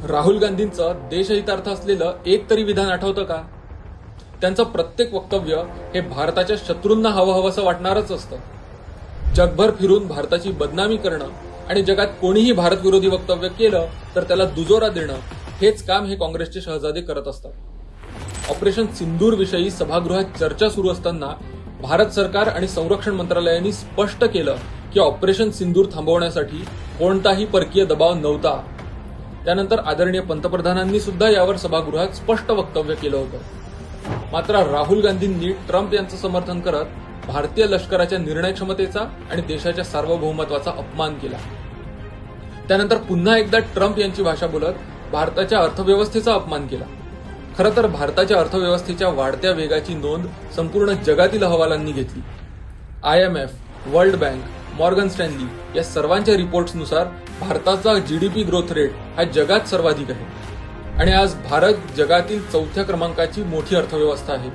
राहुल गांधींचं देशहितार्थ असलेलं एक तरी विधान आठवतं का? त्यांचं प्रत्येक वक्तव्य हे भारताच्या शत्रूंना हवंहवंसं वाटणारच असतं. जगभर फिरून भारताची बदनामी करणं आणि जगात कोणीही भारत विरोधी वक्तव्य केलं तर त्याला दुजोरा देणं हेच काम हे काँग्रेसचे शहजादे करत असतात. ऑपरेशन सिंदूर विषयी सभागृहात चर्चा सुरू असताना भारत सरकार आणि संरक्षण मंत्रालयाने स्पष्ट केलं की ऑपरेशन सिंदूर थांबवण्यासाठी कोणताही परकीय दबाव नव्हता. त्यानंतर आदरणीय पंतप्रधानांनी सुद्धा यावर सभागृहात स्पष्ट वक्तव्य केलं होतं. मात्र राहुल गांधींनी ट्रम्प यांचं समर्थन करत भारतीय लष्कराच्या निर्णय क्षमतेचा आणि देशाच्या सार्वभौमत्वाचा अपमान केला. त्यानंतर पुन्हा एकदा ट्रम्प यांची भाषा बोलत भारताच्या अर्थव्यवस्थेचा अपमान केला. खरं तर भारताच्या अर्थव्यवस्थेच्या वाढत्या वेगाची नोंद संपूर्ण जगातील अहवालांनी घेतली. IMF, world bank, Morgan Stanley या सर्वांच्या रिपोर्ट्सनुसार भारताचा GDP ग्रोथ रेट हा जगात सर्वाधिक आहे आणि आज भारत जगातील 4थ्या क्रमांकाची मोठी अर्थव्यवस्था आहे.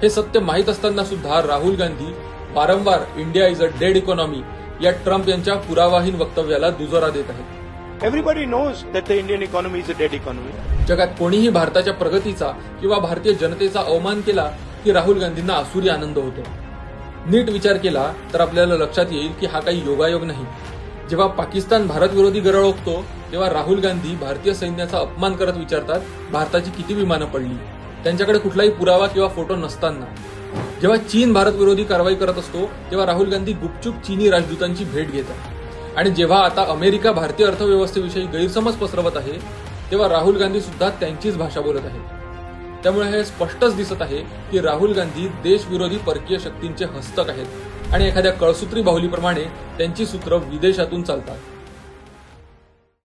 हे सत्य माहीत असताना सुद्धा राहुल गांधी वारंवार India is a dead economy या ट्रम्प यांच्या पुरावाहीन वक्तव्याला दुजोरा देत आहेत. Everybody knows that the Indian economy is a dead economy. जगात कोणीही भारताच्या प्रगतीचा किंवा भारतीय जनतेचा अवमान केला की राहुल गांधींना आसुरी आनंद होतो. नीट विचार केला तर आपल्याला लक्षात येईल की हा काही योगायोग नाही. जेव्हा पाकिस्तान भारत विरोधी गरळ ओकतो तेव्हा राहुल गांधी भारतीय सैन्याचा अपमान करत विचारतात भारताची किती विमानं पडली, त्यांच्याकडे कुठलाही पुरावा किंवा फोटो नसताना. जेव्हा चीन भारत विरोधी कारवाई करत असतो तेव्हा राहुल गांधी गुपचूप चीनी राजदूतांची भेट घेतात. आणि जेव्हा आता अमेरिका भारतीय अर्थव्यवस्थेविषयी गैरसमज पसरवत आहे तेव्हा राहुल गांधी सुद्धा त्यांचीच भाषा बोलत आहेत. त्यामुळे हे स्पष्टच दिसत आहे की राहुल गांधी देशविरोधी परकीय शक्तींचे हस्तक आहेत आणि एखाद्या कळसूत्री बाहुलीप्रमाणे त्यांची सूत्र विदेशातून चालतात.